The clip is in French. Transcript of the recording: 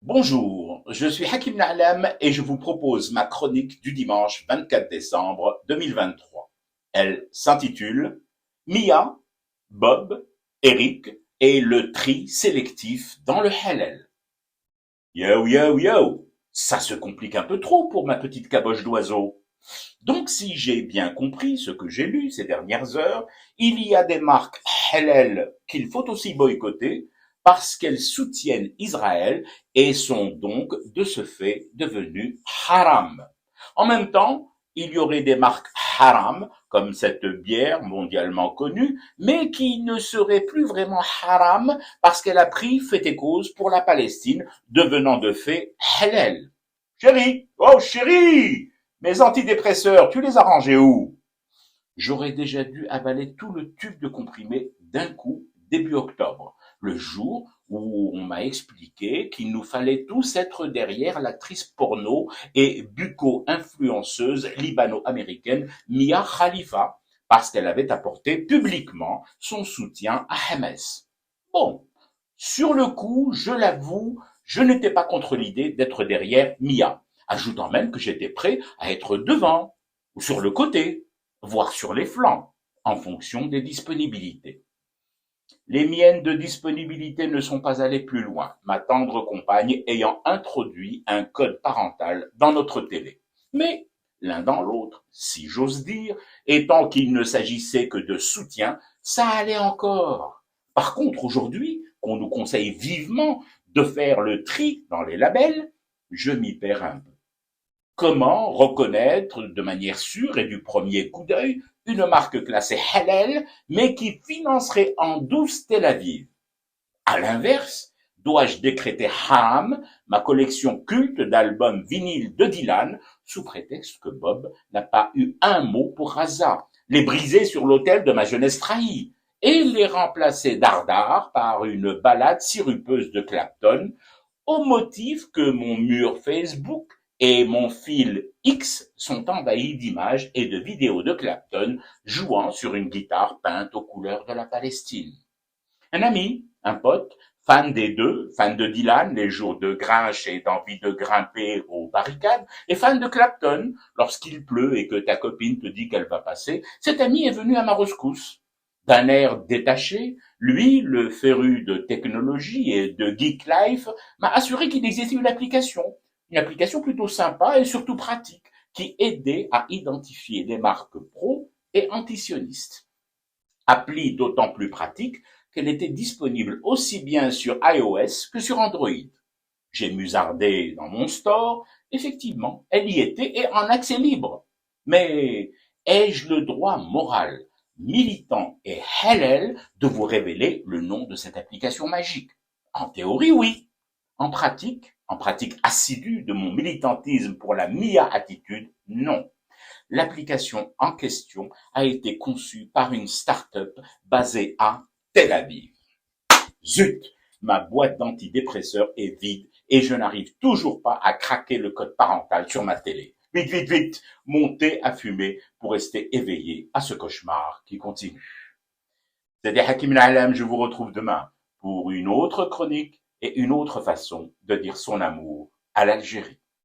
Bonjour, je suis Hakim Na'lam et je vous propose ma chronique du dimanche 24 décembre 2023. Elle s'intitule Mia, Bob, Eric et le tri sélectif dans le halal. Yo yo yo, ça se complique un peu trop pour ma petite caboche d'oiseau. Donc si j'ai bien compris ce que j'ai lu ces dernières heures, il y a des marques halal qu'il faut aussi boycotter parce qu'elles soutiennent Israël et sont donc de ce fait devenues haram. En même temps, il y aurait des marques haram, comme cette bière mondialement connue, mais qui ne serait plus vraiment haram parce qu'elle a pris fait et cause pour la Palestine, devenant de fait halal. Chérie, oh chérie, mes antidépresseurs, tu les as rangés où? J'aurais déjà dû avaler tout le tube de comprimés d'un coup début octobre, le jour où on m'a expliqué qu'il nous fallait tous être derrière l'actrice porno et bucco-influenceuse libano-américaine Mia Khalifa, parce qu'elle avait apporté publiquement son soutien à Hamas. Bon, sur le coup, je l'avoue, je n'étais pas contre l'idée d'être derrière Mia, ajoutant même que j'étais prêt à être devant, ou sur le côté, voire sur les flancs, en fonction des disponibilités. Les miennes de disponibilité ne sont pas allées plus loin, ma tendre compagne ayant introduit un code parental dans notre télé. Mais l'un dans l'autre, si j'ose dire, et tant qu'il ne s'agissait que de soutien, ça allait encore. Par contre, aujourd'hui, qu'on nous conseille vivement de faire le tri dans les labels, je m'y perds un peu. Comment reconnaître de manière sûre et du premier coup d'œil une marque classée halal, mais qui financerait en douce Tel Aviv? À l'inverse, dois-je décréter haram ma collection culte d'albums vinyles de Dylan sous prétexte que Bob n'a pas eu un mot pour Raza, les briser sur l'autel de ma jeunesse trahie et les remplacer dardard par une ballade sirupeuse de Clapton au motif que mon mur Facebook et mon fil X sont envahis d'images et de vidéos de Clapton jouant sur une guitare peinte aux couleurs de la Palestine. Un ami, un pote, fan des deux, fan de Dylan les jours de grinche et d'envie de grimper aux barricades, et fan de Clapton lorsqu'il pleut et que ta copine te dit qu'elle va passer, cet ami est venu à ma rescousse. D'un air détaché, lui, le féru de technologie et de geek life, m'a assuré qu'il existait une application plutôt sympa et surtout pratique, qui aidait à identifier les marques pro et antisionistes. Appli d'autant plus pratique qu'elle était disponible aussi bien sur iOS que sur Android. J'ai musardé dans mon store, effectivement, elle y était et en accès libre. Mais ai-je le droit moral, militant et halal de vous révéler le nom de cette application magique? En théorie, oui. En pratique assidue de mon militantisme pour la MIA attitude, non. L'application en question a été conçue par une start-up basée à Tel Aviv. Zut, ma boîte d'antidépresseurs est vide et je n'arrive toujours pas à craquer le code parental sur ma télé. Vite, vite, vite, montez à fumer pour rester éveillé à ce cauchemar qui continue. C'était Hakim Na'lam, je vous retrouve demain pour une autre chronique et une autre façon de dire son amour à l'Algérie.